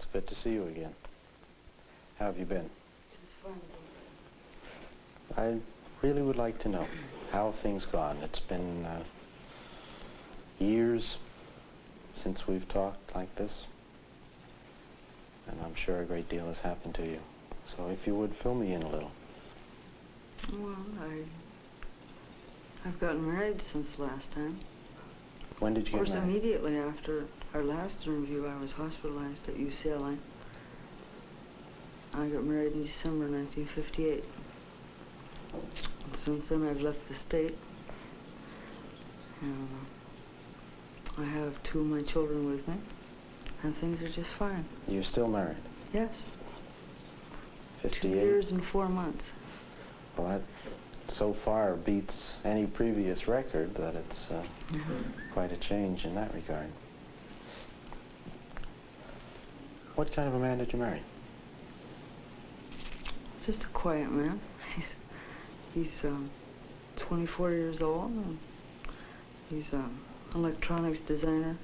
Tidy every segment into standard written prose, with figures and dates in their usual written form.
It's good to see you again. How have you been? Just fine. I really would like to know how have things gone. It's been years since we've talked like this, and I'm sure a great deal has happened to you. So if you would fill me in a little. Well, I've gotten married since last time. When did you get married? Of course, immediately after our last interview, I was hospitalized at UCLA. I got married in December 1958. And since then, I've left the state. And I have 2 of my children with me, and things are just fine. You're still married? Yes. 58? 2 years and 4 months. Well, that so far beats any previous record, that it's quite a change in that regard. What kind of a man did you marry? Just a quiet man. He's 24 years old, and he's an electronics designer,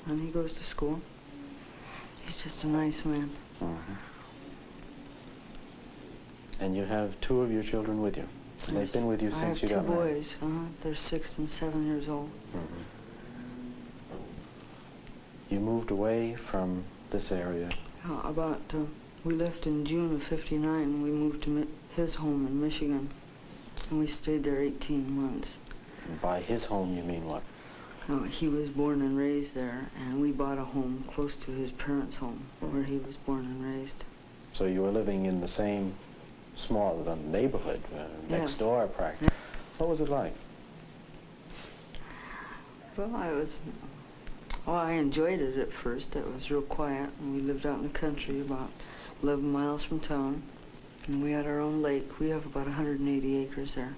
and he goes to school. He's just a nice man. Mm-hmm. And you have 2 of your children with you? And they've been with you since you got married? I have 2 boys. They're 6 and 7 years old. Mm-hmm. You moved away from this area? We left in June of '59, and we moved to his home in Michigan, and we stayed there 18 months. And by his home, you mean what? He was born and raised there, and we bought a home close to his parents' home, where he was born and raised. So you were living in the same small neighborhood, next door, practically. What was it like? Well, I enjoyed it at first. It was real quiet, and we lived out in the country about 11 miles from town, and we had our own lake. We have about 180 acres there.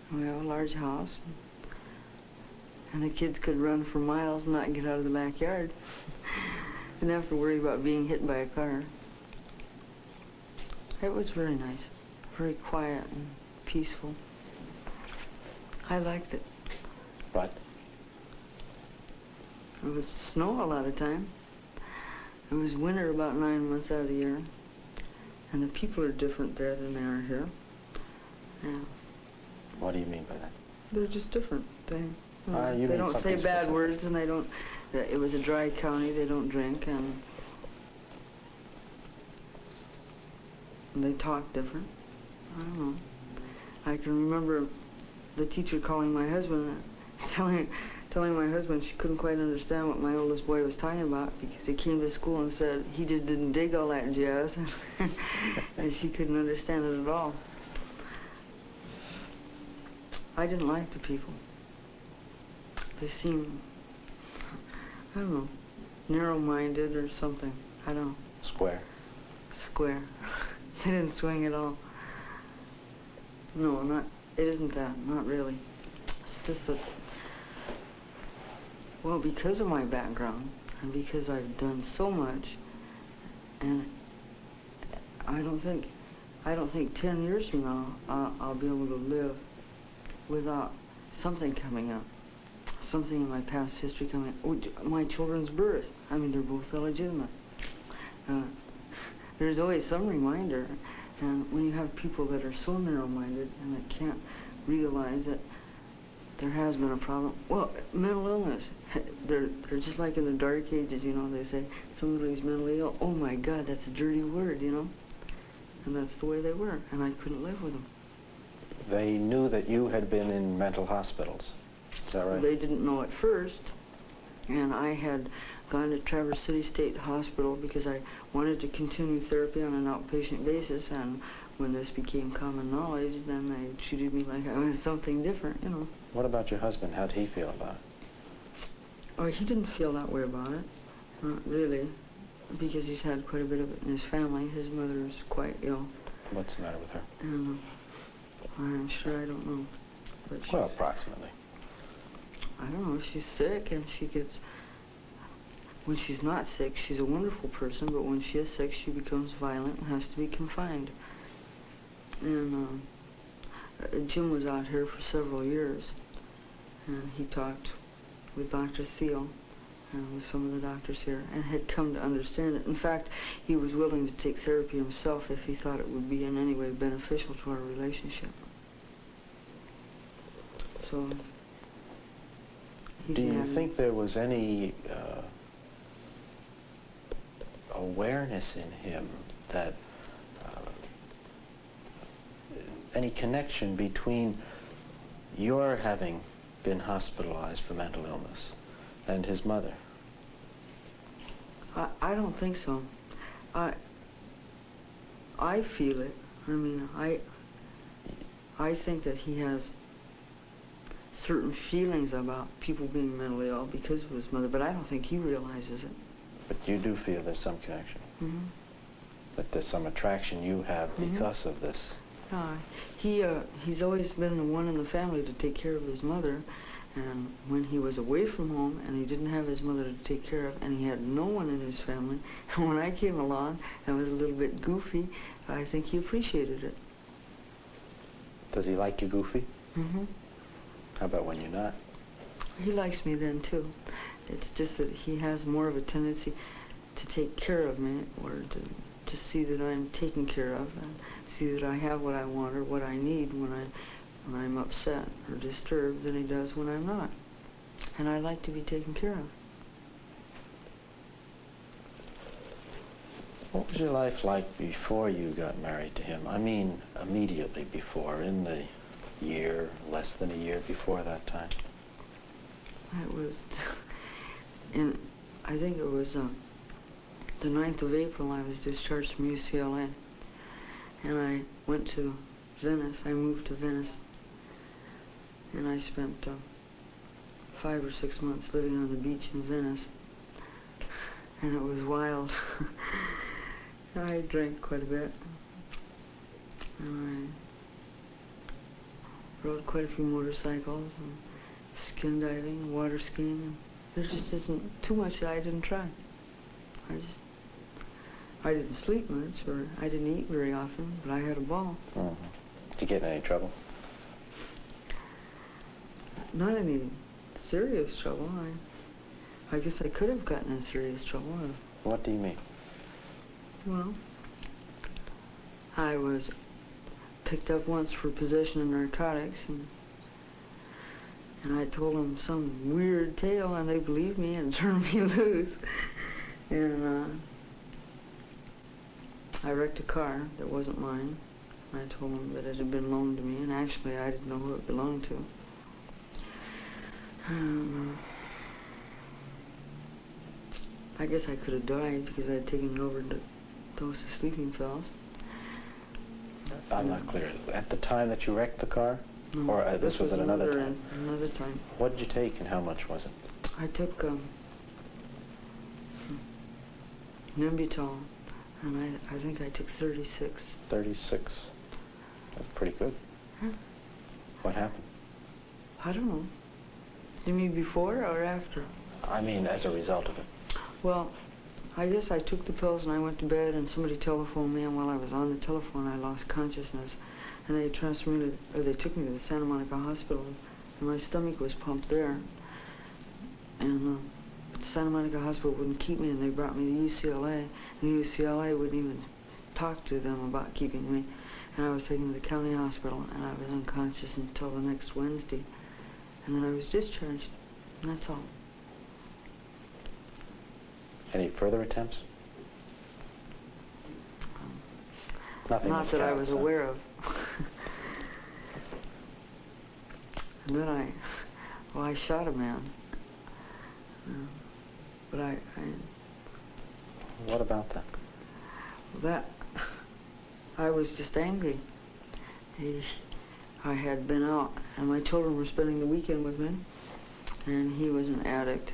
And we have a large house, and the kids could run for miles and not get out of the backyard. Didn't have to worry about being hit by a car. It was very nice, very quiet and peaceful. I liked it. But? It was snow a lot of time. It was winter about 9 months out of the year. And the people are different there than they are here. Yeah. What do you mean by that? They're just different. They they don't say bad words, and they don't. It was a dry county. They don't drink, and they talk different. I don't know. I can remember the teacher calling my husband, telling my husband she couldn't quite understand what my oldest boy was talking about, because he came to school and said he just didn't dig all that jazz, and she couldn't understand it at all. I didn't like the people. They seemed, I don't know, narrow-minded or something. I don't know. Square. Square. They didn't swing at all. No, it isn't that, not really. It's just that, well, because of my background, and because I've done so much, and I don't think 10 years from now I'll be able to live without something coming up, something in my past history coming up. Oh, my children's birth. I mean, they're both illegitimate. There's always some reminder, and when you have people that are so narrow-minded and that can't realize that there has been a problem. Well, mental illness, they're just like in the Dark Ages, you know, they say somebody's mentally ill. Oh my God, that's a dirty word, you know? And that's the way they were, and I couldn't live with them. They knew that you had been in mental hospitals. Is that right? They didn't know at first, and I had gone to Traverse City State Hospital because I wanted to continue therapy on an outpatient basis, and when this became common knowledge, then they treated me like I was something different, you know. What about your husband? How'd he feel about it? Oh, he didn't feel that way about it, not really, because he's had quite a bit of it in his family. His mother is quite ill. What's the matter with her? I'm sure I don't know. But well, approximately. I don't know. She's sick, and she gets... When she's not sick, she's a wonderful person, but when she is sick, she becomes violent and has to be confined. And Jim was out here for several years, and he talked with Dr. Thiel, with some of the doctors here, and had come to understand it. In fact, he was willing to take therapy himself if he thought it would be in any way beneficial to our relationship. So, do you think there was any awareness in him that any connection between your having been hospitalized for mental illness and his mother? I don't think so. I feel it. I mean, I think that he has certain feelings about people being mentally ill because of his mother, but I don't think he realizes it. But you do feel there's some connection? Mm-hmm. That there's some attraction you have because of this? He's always been the one in the family to take care of his mother, and when he was away from home and he didn't have his mother to take care of and he had no one in his family, and when I came along and was a little bit goofy, I think he appreciated it. Does he like you goofy? Mm-hmm. How about when you're not? He likes me then too. It's just that he has more of a tendency to take care of me, or to see that I'm taken care of, and see that I have what I want or what I need when I'm upset or disturbed than he does when I'm not. And I like to be taken care of. What was your life like before you got married to him? I mean, immediately before, in the year, less than a year before that time. It was, I think it was the 9th of April I was discharged from UCLA. And I went to Venice. I moved to Venice. And I spent 5 or 6 months living on the beach in Venice. And it was wild. I drank quite a bit. And I rode quite a few motorcycles and skin diving and water skiing. And there just isn't too much that I didn't try. I didn't sleep much, or I didn't eat very often, but I had a ball. Mm-hmm. Did you get in any trouble? Not any serious trouble. I guess I could have gotten in serious trouble. What do you mean? Well, I was picked up once for possession of narcotics, and I told them some weird tale, and they believed me and turned me loose. And I wrecked a car that wasn't mine. I told them that it had been loaned to me, and actually I didn't know who it belonged to. I guess I could have died because I'd taken an overdose of sleeping pills. I'm not clear. At the time that you wrecked the car? No, or this was at another time? Another time. What did you take and how much was it? I took Nembutal, and I think I took 36. 36. That's pretty good. Huh? What happened? I don't know. You mean before or after? I mean, as a result of it. Well, I guess I took the pills and I went to bed, and somebody telephoned me, and while I was on the telephone I lost consciousness, and they they took me to the Santa Monica Hospital, and my stomach was pumped there, and the Santa Monica Hospital wouldn't keep me, and they brought me to UCLA, and UCLA wouldn't even talk to them about keeping me, and I was taken to the county hospital, and I was unconscious until the next Wednesday, and then I was discharged, and that's all. Any further attempts? Nothing. Not that I was aware of. And then I shot a man. But What about that? I was just angry. I had been out, and my children were spending the weekend with me, and he was an addict.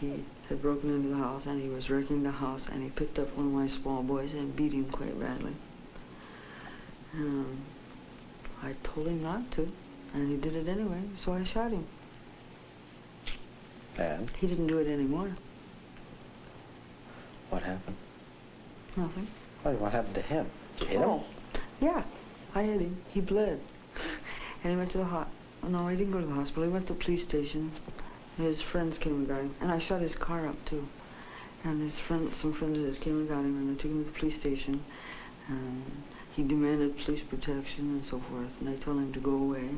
He had broken into the house, and he was wrecking the house, and he picked up one of my small boys and beat him quite badly. I told him not to, and he did it anyway, so I shot him. And? He didn't do it anymore. What happened? Nothing. What happened to him? Did you hit him? Yeah, I hit him. He bled. And he went to the no, he didn't go to the hospital. He went to the police station. his friends came and got him, and I shot his car up too. And his friends, some friends of his came and got him, and they took him to the police station. And he demanded police protection and so forth, and they told him to go away.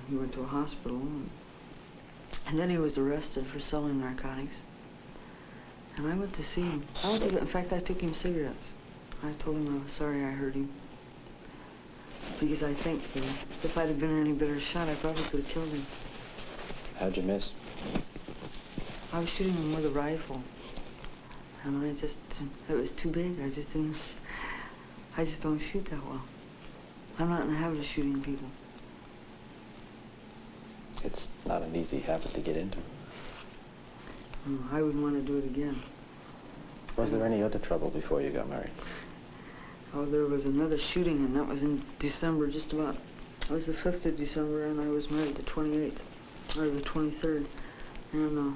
He went to a hospital, and then he was arrested for selling narcotics. And I went to see him. In fact, I took him cigarettes. I told him I was sorry I hurt him. Because I think if I'd have been any better shot, I probably could have killed him. How'd you miss? I was shooting him with a rifle. And it was too big. I just don't shoot that well. I'm not in the habit of shooting people. It's not an easy habit to get into. I wouldn't want to do it again. Was there any other trouble before you got married? Oh, there was another shooting, and that was in December, it was the 5th of December, and I was married the 28th, or the 23rd. And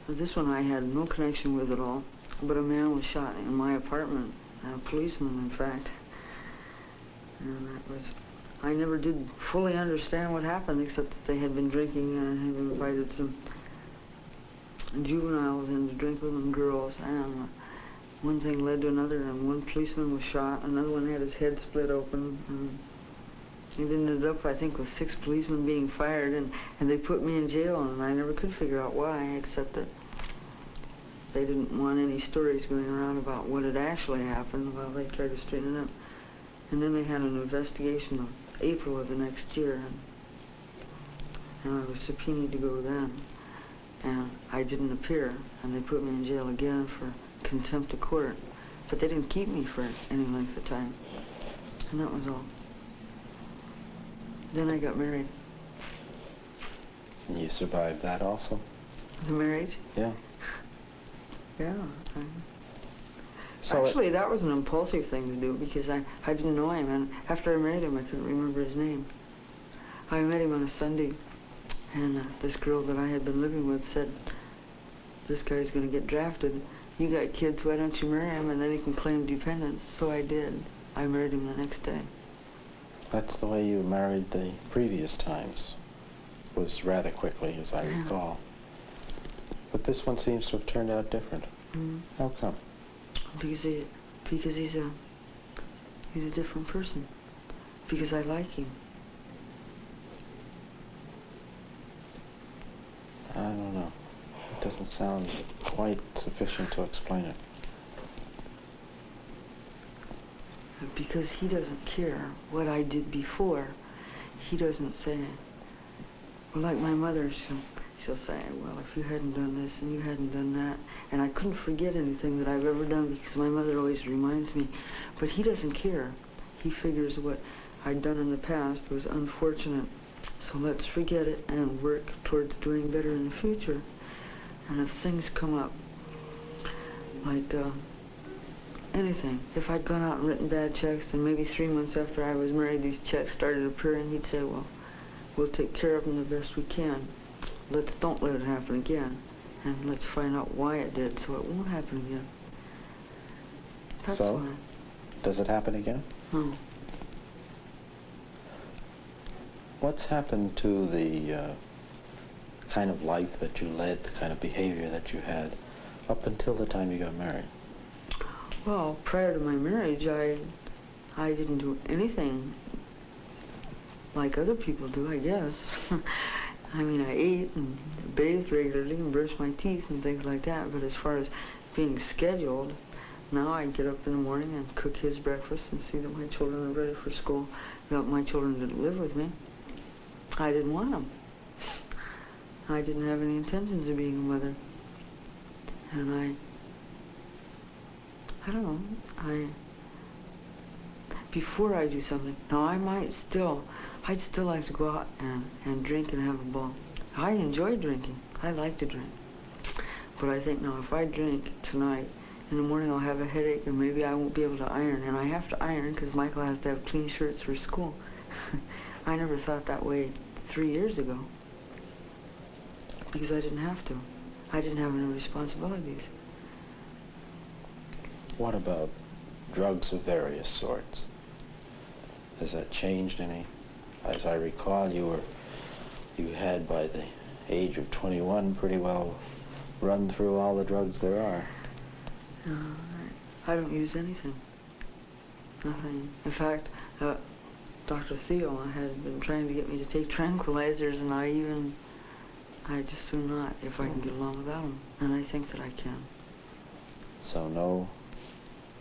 this one I had no connection with at all, but a man was shot in my apartment, a policeman, in fact. And I never did fully understand what happened, except that they had been drinking and had invited some juveniles in to drink with them, girls, and one thing led to another, and one policeman was shot, another one had his head split open, and it ended up, I think, with 6 policemen being fired, and they put me in jail, and I never could figure out why, except that they didn't want any stories going around about what had actually happened while they tried to straighten it up. And then they had an investigation of April of the next year, and I was subpoenaed to go then, and I didn't appear, and they put me in jail again for contempt of court, but they didn't keep me for any length of time, and that was all. Then I got married. And you survived that also? The marriage? Yeah. Yeah. So actually, that was an impulsive thing to do, because I didn't know him, and after I married him, I couldn't remember his name. I met him on a Sunday, and this girl that I had been living with said, "This guy's going to get drafted. You got kids, why don't you marry him, and then he can claim dependence?" So I did. I married him the next day. That's the way you married the previous times. It was rather quickly, as I recall. But this one seems to have turned out different. Mm-hmm. How come? Because he's a different person. Because I like him. I don't know. It doesn't sound quite sufficient to explain it. Because he doesn't care what I did before. He doesn't say, well, like my mother, she'll say, well, if you hadn't done this and you hadn't done that, and I couldn't forget anything that I've ever done because my mother always reminds me, but he doesn't care. He figures what I'd done in the past was unfortunate, so let's forget it and work towards doing better in the future. And if things come up, like anything, if I'd gone out and written bad checks, and maybe 3 months after I was married these checks started appearing, he'd say, well, we'll take care of them the best we can. Don't let it happen again, and let's find out why it did so it won't happen again. That's so, why. Does it happen again? No. What's happened to the kind of life that you led, the kind of behavior that you had up until the time you got married? Well, prior to my marriage, I didn't do anything like other people do, I guess. I mean, I ate and bathed regularly and brushed my teeth and things like that, but as far as being scheduled, now I get up in the morning and cook his breakfast and see that my children are ready for school. My children didn't live with me. I didn't want them. I didn't have any intentions of being a mother. And I don't know, before I do something, now I'd still like to go out and drink and have a ball. I enjoy drinking. I like to drink. But I think, now, if I drink tonight, in the morning I'll have a headache and maybe I won't be able to iron. And I have to iron because Michael has to have clean shirts for school. I never thought that way 3 years ago. Because I didn't have to. I didn't have any responsibilities. What about drugs of various sorts? Has that changed any? As I recall, you had by the age of 21 pretty well run through all the drugs there are. No, I don't use anything. Nothing. In fact, Dr. Theo had been trying to get me to take tranquilizers, and I just do not if I can get along without them. And I think that I can. So no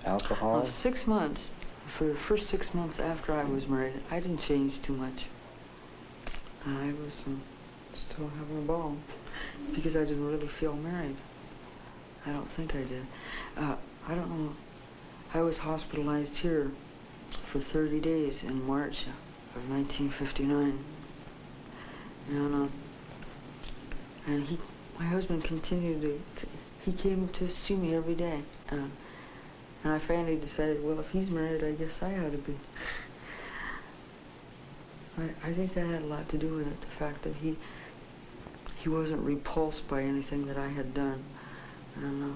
alcohol? Well, 6 months. For the first 6 months after I was married, I didn't change too much. I was still having a ball because I didn't really feel married. I don't think I did. I don't know. I was hospitalized here for 30 days in March of 1959. And my husband continued he came to see me every day. And I finally decided, well, if he's married, I guess I ought to be. I think that had a lot to do with it, the fact that he wasn't repulsed by anything that I had done. And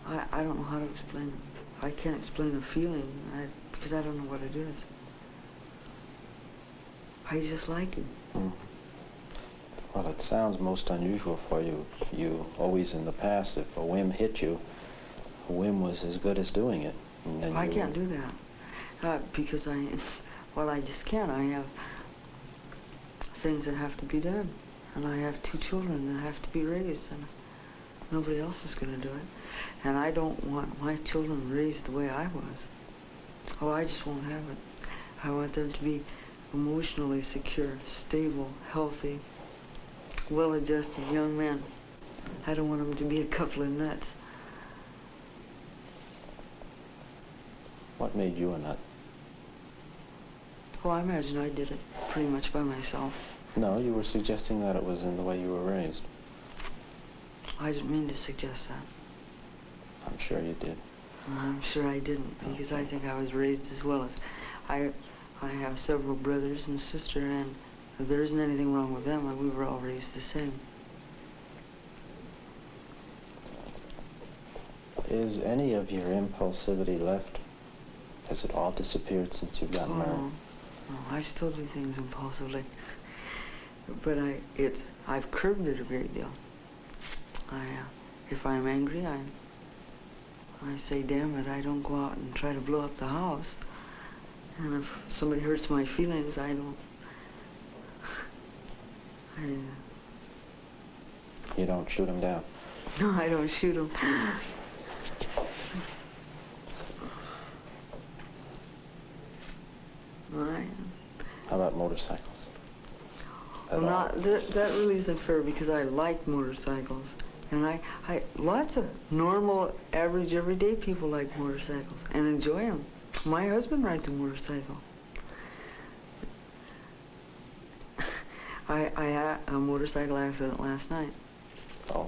I don't know how to explain it. I can't explain a feeling because I don't know what it is. I just like him. Mm. Well, it sounds most unusual for you. You always in the past, if a whim hit you, a whim was as good as doing it. And then I can't do that because I just can't. I have things that have to be done, and I have 2 children that have to be raised, and nobody else is going to do it. And I don't want my children raised the way I was. Oh, I just won't have it. I want them to be emotionally secure, stable, healthy, well-adjusted young men. I don't want them to be a couple of nuts. What made you a nut? Oh, I imagine I did it pretty much by myself. No, you were suggesting that it was in the way you were raised. I didn't mean to suggest that. I'm sure you did. I'm sure I didn't, because I think I was raised as well as... I have several brothers and sister, and there isn't anything wrong with them, and we were all raised the same. Is any of your impulsivity left? Has it all disappeared since you've gotten married? No, I still do things impulsively. But I've curbed it a great deal. If I'm angry, I say, damn it, I don't go out and try to blow up the house. And if somebody hurts my feelings, I don't... You don't shoot them down? No, I don't shoot them. Right. How about motorcycles? Well, that really isn't fair, because I like motorcycles. And lots of normal, average, everyday people like motorcycles and enjoy them. My husband rides a motorcycle. I had a motorcycle accident last night. Oh.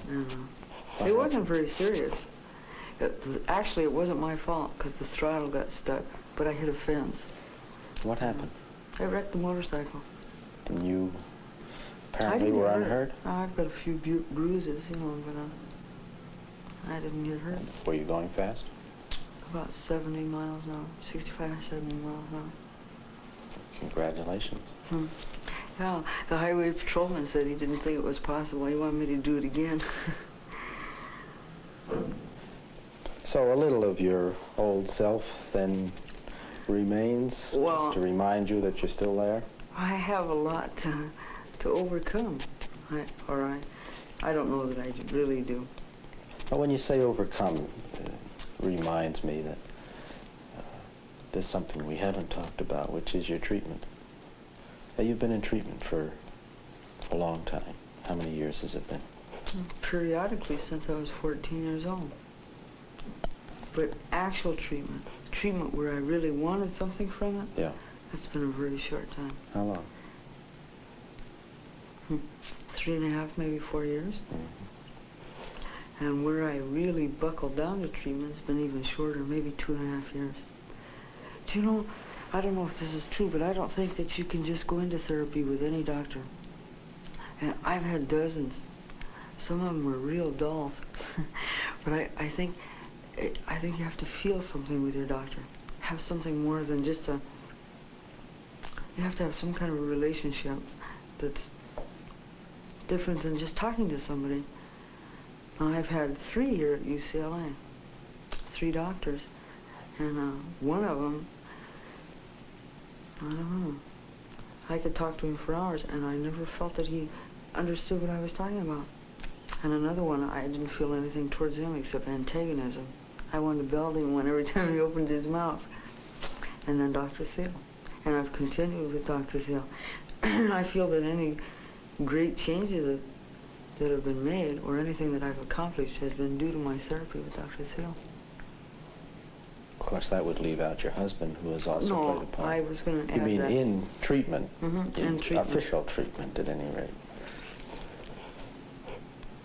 It wasn't very serious. Actually, it wasn't my fault, because the throttle got stuck, but I hit a fence. What happened? I wrecked the motorcycle. And you apparently were unhurt? I've got a few bruises, but I didn't get hurt. Were you going fast? About 70 miles an hour, 65, 70 miles an hour. Congratulations. Yeah, the highway patrolman said he didn't think it was possible. He wanted me to do it again. So a little of your old self then remains, Well, just to remind you that you're still there? I have a lot to overcome. I don't know that I really do. Well, when you say overcome, it reminds me that there's something we haven't talked about, which is your treatment. You've been in treatment for a long time. How many years has it been? Periodically since I was 14 years old. But actual treatment where I really wanted something from it, Yeah. that's been a very short time. How long? 3.5, maybe 4 years. Mm-hmm. And where I really buckled down to treatment has been even shorter, maybe 2.5 years. Do you know, I don't know if this is true, but I don't think that you can just go into therapy with any doctor. And I've had dozens. Some of them were real dolls. But I think you have to feel something with your doctor. Have something more than just you have to have some kind of a relationship that's different than just talking to somebody. Now, I've had 3 here at UCLA, 3 doctors, and one of them, I don't know, I could talk to him for hours, and I never felt that he understood what I was talking about. And another one, I didn't feel anything towards him except antagonism. I wanted to belt him every time he opened his mouth. And then Dr. Thiel. And I've continued with Dr. Thiel. I feel that any great changes that have been made, or anything that I've accomplished, has been due to my therapy with Dr. Thiel. Of course, that would leave out your husband, who has also played a part. No, I was going to add You mean that. in treatment? In treatment. Official treatment, at any rate.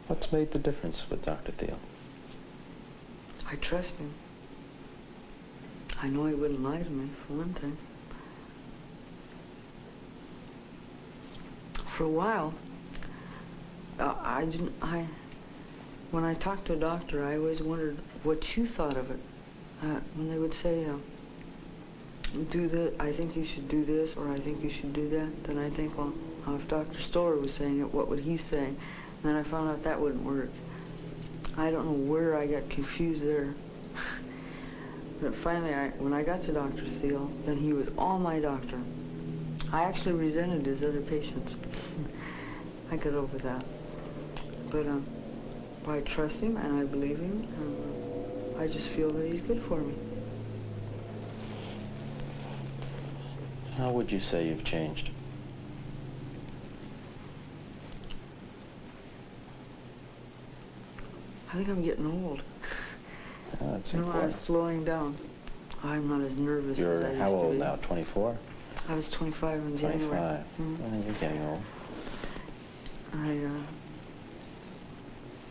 What's made the difference with Dr. Thiel? I trust him. I know he wouldn't lie to me, for one thing. For a while, when I talked to a doctor, I always wondered what you thought of it. When they would say, do this, I think you should do this, or I think you should do that, then I think, well, if Dr. Stoller was saying it, what would he say? And then I found out that wouldn't work. I don't know where I got confused there. But finally, when I got to Dr. Thiel, then he was all my doctor. I actually resented his other patients. I got over that. But I trust him, and I believe him, and I just feel that he's good for me. How would you say you've changed? I think I'm getting old. That's I'm important. slowing down. I'm not as nervous as I used to be. You're how old now, 24? I was 25 in January. 25. Well, you're getting old.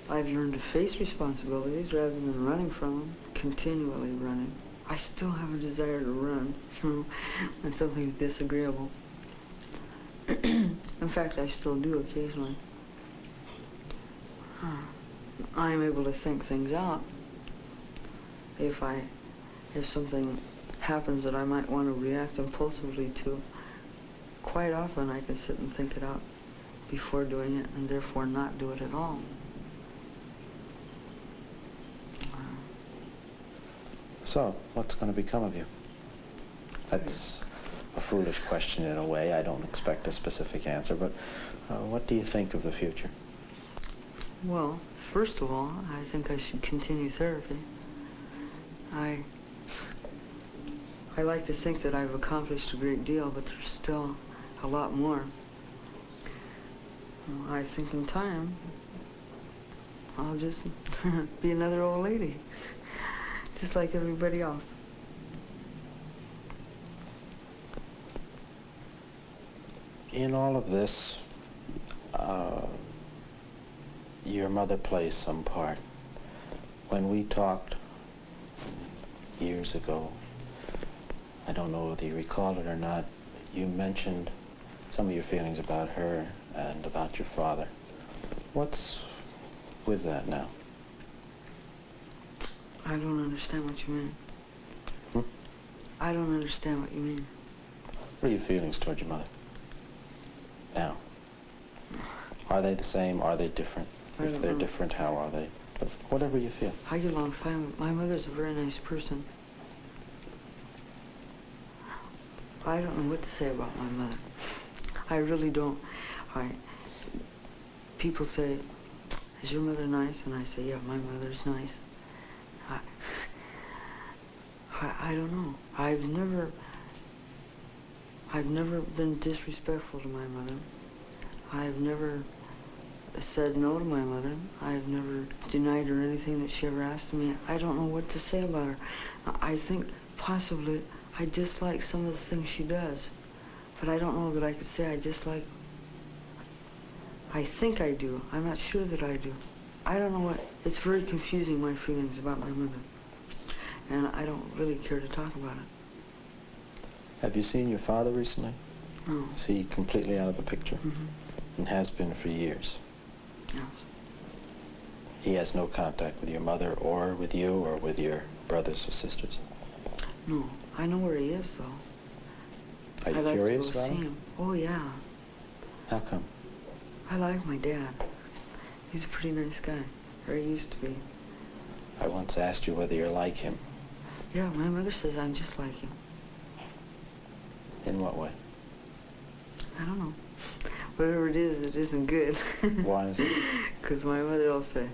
I've learned to face responsibilities rather than running from them, continually running. I still have a desire to run when something's disagreeable. In fact, I still do occasionally. I'm able to think things out. If something happens that I might want to react impulsively to, quite often I can sit and think it out before doing it, and therefore not do it at all. So, what's going to become of you? That's a foolish question in a way. I don't expect a specific answer, but what do you think of the future? Well, first of all, I think I should continue therapy. I like to think that I've accomplished a great deal, but there's still a lot more. I think in time, I'll just be another old lady, just like everybody else. In all of this, your mother plays some part. When we talked years ago, I don't know whether you recall it or not, you mentioned some of your feelings about her and about your father. What's with that now? I don't understand what you mean. I don't understand what you mean. What are your feelings toward your mother now? Are they the same? Are they different? If they're different, how are they? But whatever you feel. I get along fine with my mother's a very nice person. I don't know what to say about my mother. I really don't. People say, is your mother nice? And I say, yeah, my mother's nice. I don't know. I've never been disrespectful to my mother. I've never said no to my mother. I've never denied her anything that she ever asked me. I don't know what to say about her. I think possibly I dislike some of the things she does, but I don't know that I could say I dislike. I think I do. I'm not sure that I do. I don't know what. It's very confusing, my feelings about my mother, and I don't really care to talk about it. Have you seen your father recently? No. Is he completely out of the picture? Mm-hmm. And has been for years? Yes. He has no contact with your mother or with you or with your brothers or sisters? No. I know where he is, though. Are you I'd like curious to go about see him? him. Oh, yeah. How come? I like my dad. He's a pretty nice guy. Or he used to be. I once asked you whether you're like him. Yeah, my mother says I'm just like him. In what way? I don't know. Whatever it isn't good. Why is it? Because my mother will say,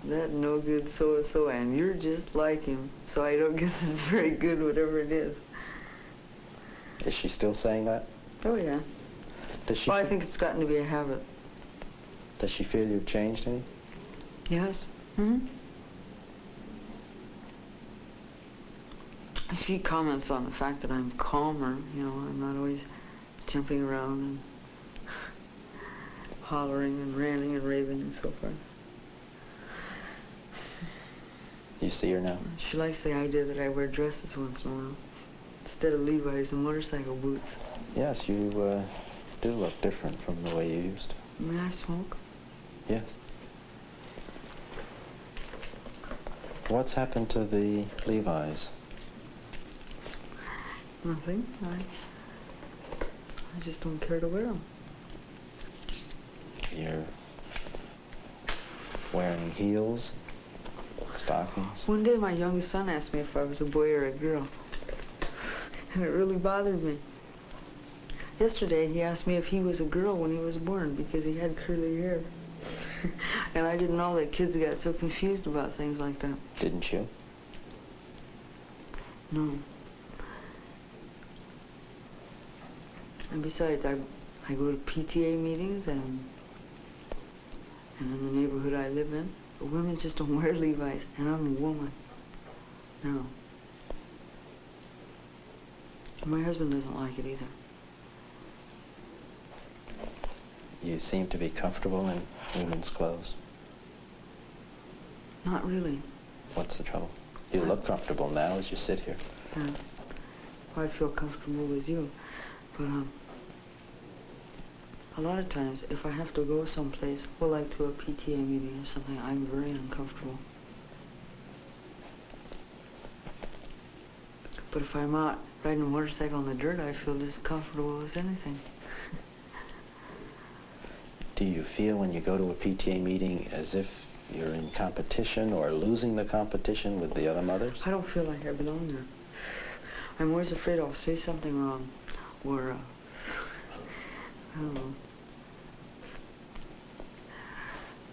that no good so-and-so, and you're just like him. So I don't guess it's very good, whatever it is. Is she still saying that? Oh, yeah. Does she? Well, I think it's gotten to be a habit. Does she feel you've changed any? Yes. Mm-hmm. She comments on the fact that I'm calmer. You know, I'm not always jumping around and hollering and ranting and raving and so forth. You see her now? She likes the idea that I wear dresses once in a while instead of Levi's and motorcycle boots. Yes, you do look different from the way you used to. May I smoke? Yes. What's happened to the Levi's? Nothing. I just don't care to wear them. You're wearing heels, stockings. One day my youngest son asked me if I was a boy or a girl. And it really bothered me. Yesterday he asked me if he was a girl when he was born because he had curly hair. And I didn't know that kids got so confused about things like that. Didn't you? No. And besides, I go to PTA meetings and in the neighborhood I live in, the women just don't wear Levi's, and I'm a woman. No. My husband doesn't like it either. You seem to be comfortable in women's clothes. Not really. What's the trouble? You look comfortable now as you sit here. I feel comfortable with you, but a lot of times, if I have to go someplace, well, like to a PTA meeting or something, I'm very uncomfortable. But if I'm out riding a motorcycle on the dirt, I feel as comfortable as anything. Do you feel when you go to a PTA meeting as if you're in competition or losing the competition with the other mothers? I don't feel like I belong there. I'm always afraid I'll say something wrong, or, I don't know.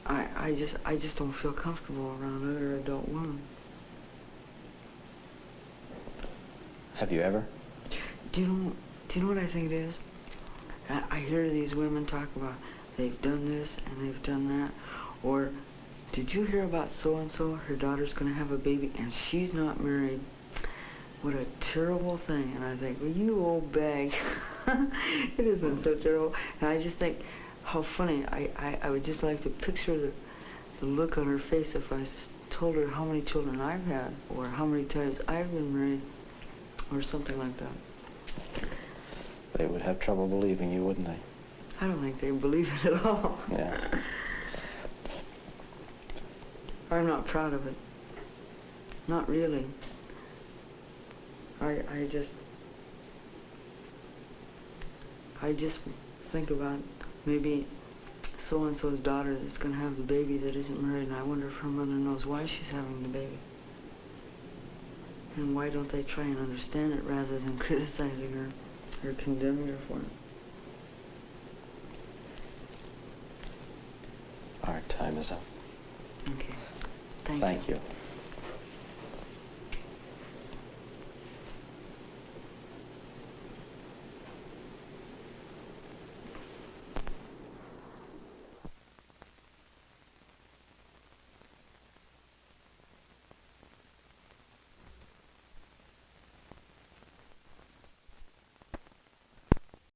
I just don't feel comfortable around other adult women. Have you ever? Do you know what I think it is? I hear these women talk about they've done this and they've done that, or did you hear about so-and-so, her daughter's going to have a baby and she's not married? What a terrible thing. And I think, well, you old bag. It isn't so terrible. And I just think how funny. I would just like to picture the look on her face if I told her how many children I've had, or how many times I've been married, or something like that. They would have trouble believing you, wouldn't they? I don't think they believe it at all. Yeah. I'm not proud of it. Not really. I just think about maybe so-and-so's daughter that's going to have the baby that isn't married, and I wonder if her mother knows why she's having the baby. And why don't they try and understand it rather than criticizing her or condemning her for it? Our time is up. Okay. Thank you.